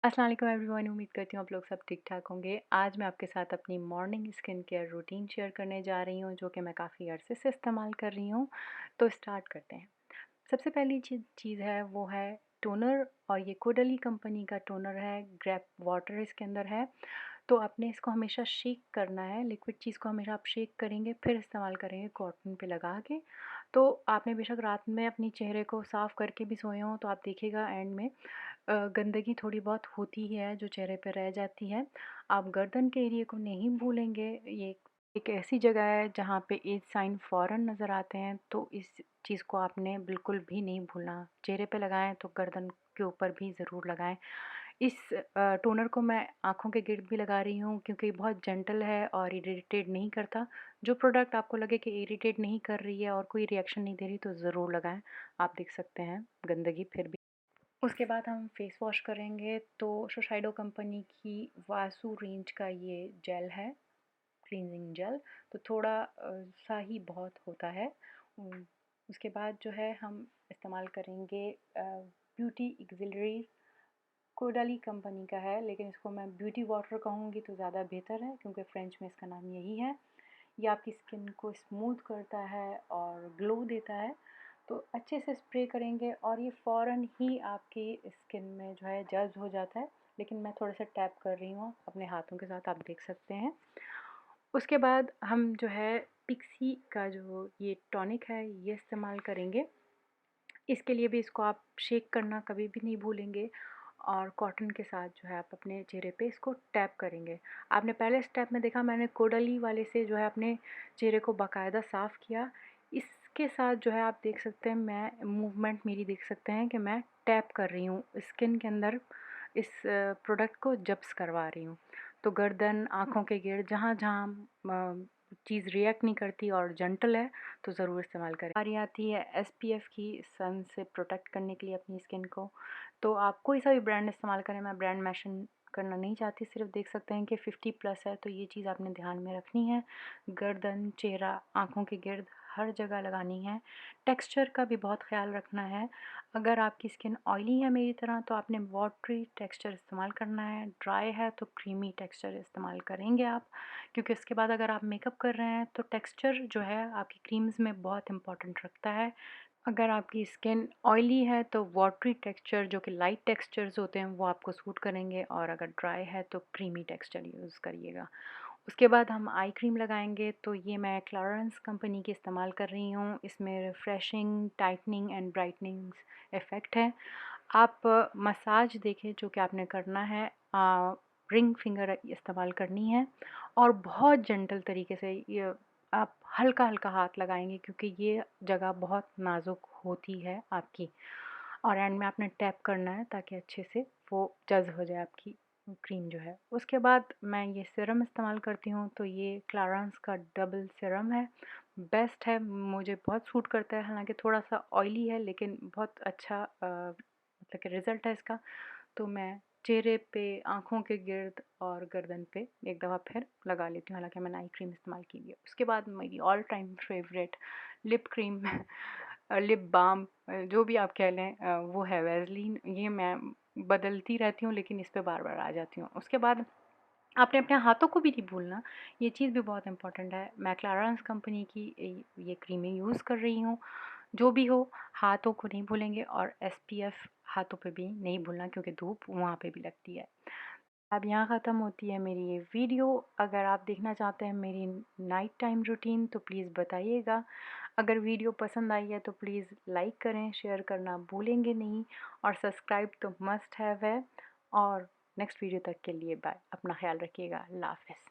अस्सलाम वालेकुम एवरीवन। उम्मीद करती हूँ आप लोग सब ठीक-ठाक होंगे। आज मैं आपके साथ अपनी morning skin care routine share करने जा रही हूँ, जो कि मैं काफ़ी अरसे से इस्तेमाल कर रही हूँ। तो स्टार्ट करते हैं। सबसे पहली चीज़ है वो है टोनर, और ये कोडाली कंपनी का टोनर है। ग्रेप वाटर इसके अंदर है। तो आपने इसको हमेशा शेक करना है। लिक्विड चीज़ को हमेशा आप शेक करेंगे, फिर इस्तेमाल करेंगे कॉटन पे लगा के। तो आपने बेशक रात में अपनी चेहरे को साफ़ करके भी सोए हों, तो आप देखिएगा एंड में गंदगी थोड़ी बहुत होती ही है जो चेहरे पे रह जाती है। आप गर्दन के एरिया को नहीं भूलेंगे। ये एक ऐसी जगह है जहाँ पे एज साइन फ़ौरन नज़र आते हैं, तो इस चीज़ को आपने बिल्कुल भी नहीं भूलना। चेहरे पे लगाएँ तो गर्दन के ऊपर भी ज़रूर लगाएँ। इस टोनर को मैं आँखों के गिर्द भी लगा रही हूँ, क्योंकि ये बहुत जेंटल है और इरिटेट नहीं करता। जो प्रोडक्ट आपको लगे कि इरिटेट नहीं कर रही है और कोई रिएक्शन नहीं दे रही, तो ज़रूर लगाएँ। आप देख सकते हैं गंदगी फिर भी। उसके बाद हम फेस वॉश करेंगे, तो शोशाइडो कंपनी की वासु रेंज का ये जेल है, क्लींजिंग जेल। तो थोड़ा सा ही बहुत होता है। उम, उसके बाद जो है हम इस्तेमाल करेंगे ब्यूटी एक्सिलरी। कोडाली कंपनी का है, लेकिन इसको मैं ब्यूटी वाटर कहूँगी तो ज़्यादा बेहतर है, क्योंकि फ्रेंच में इसका नाम यही है। ये आपकी स्किन को स्मूथ करता है और ग्लो देता है। तो अच्छे से स्प्रे करेंगे और ये फ़ौरन ही आपकी स्किन में जो है जज़्ब हो जाता है। लेकिन मैं थोड़ा सा टैप कर रही हूँ अपने हाथों के साथ, आप देख सकते हैं। उसके बाद हम जो है पिक्सी का जो ये टॉनिक है ये इस्तेमाल करेंगे। इसके लिए भी इसको आप शेक करना कभी भी नहीं भूलेंगे, और कॉटन के साथ जो है आप अपने चेहरे पे इसको टैप करेंगे। आपने पहले स्टेप में देखा, मैंने कोडाली वाले से जो है अपने चेहरे को बाकायदा साफ़ किया। इसके साथ जो है आप देख सकते हैं, मैं मूवमेंट मेरी देख सकते हैं कि मैं टैप कर रही हूँ स्किन के अंदर, इस प्रोडक्ट को जब्स करवा रही हूँ। तो गर्दन, आँखों के गिर्द, जहाँ-जहाँ चीज़ रिएक्ट नहीं करती और जेंटल है, तो ज़रूर इस्तेमाल करें। बारी आती है एसपीएफ की, सन से प्रोटेक्ट करने के लिए अपनी स्किन को। तो आप कोई सा भी ब्रांड इस्तेमाल करें, मैं ब्रांड मेंशन करना नहीं चाहती, सिर्फ देख सकते हैं कि 50 प्लस है, तो ये चीज़ आपने ध्यान में रखनी है। गर्दन, चेहरा, आँखों के गिर्द हर जगह लगानी है। टेक्सचर का भी बहुत ख़्याल रखना है। अगर आपकी स्किन ऑयली है मेरी तरह, तो आपने वाटरी टेक्सचर इस्तेमाल करना है। ड्राई है तो क्रीमी टेक्सचर इस्तेमाल करेंगे आप, क्योंकि उसके बाद अगर आप मेकअप कर रहे हैं तो टेक्सचर जो है आपकी क्रीम्स में बहुत इम्पोर्टेंट रखता है। अगर आपकी स्किन ऑयली है तो वाटरी टेक्सचर, जो कि लाइट टेक्सचर्स होते हैं, वो आपको सूट करेंगे, और अगर ड्राई है तो क्रीमी टेक्सचर यूज़ करिएगा। उसके बाद हम आई क्रीम लगाएंगे, तो ये मैं क्लारेंस कंपनी की इस्तेमाल कर रही हूँ। इसमें refreshing, tightening and brightening effect है। आप मसाज देखिए जो कि आपने करना है, रिंग फिंगर इस्तेमाल करनी है, और बहुत जेंटल तरीके से ये आप हल्का-हल्का हाथ लगाएँगे, क्योंकि ये जगह बहुत नाज़ुक होती है आपकी, और एंड में आपने टैप करना है ताकि अच्छे से वो जज़्ब हो जाए आपकी क्रीम जो है। उसके बाद मैं ये सीरम इस्तेमाल करती हूँ, तो ये क्लारेंस का डबल सीरम है। बेस्ट है, मुझे बहुत सूट करता है। हालाँकि थोड़ा-सा ऑयली है, लेकिन बहुत अच्छा मतलब कि रिज़ल्ट है इसका। तो मैं चेहरे पे, आँखों के गिर्द और गर्दन पे एक दफ़ा फिर लगा लेती हूँ, हालाँकि मैंने आई क्रीम इस्तेमाल की हुई है। उसके बाद मेरी all time favourite lip cream lip balm, जो भी आप कह लें, वो है वैसलीन। ये मैं बदलती रहती हूँ, लेकिन इस पे बार-बार आ जाती हूँ। उसके बाद आपने अपने हाथों को भी नहीं भूलना, ये चीज़ भी बहुत इम्पोर्टेंट है। मैं क्लारेंस कंपनी की ये क्रीमें यूज़ कर रही हूँ। जो भी हो, हाथों को नहीं भूलेंगे, और एसपीएफ हाथों पे भी नहीं भूलना, क्योंकि धूप वहाँ पे भी लगती है। अब यहाँ ख़त्म होती है मेरी ये वीडियो। अगर आप देखना चाहते हैं मेरी नाइट टाइम रूटीन, तो प्लीज़ बताइएगा। अगर वीडियो पसंद आई है तो प्लीज़ लाइक करें, शेयर करना भूलेंगे नहीं, और सब्सक्राइब तो मस्ट हैव है। और नेक्स्ट वीडियो तक के लिए बाय। अपना ख़्याल रखिएगा। अल्लाह हाफ़िज़।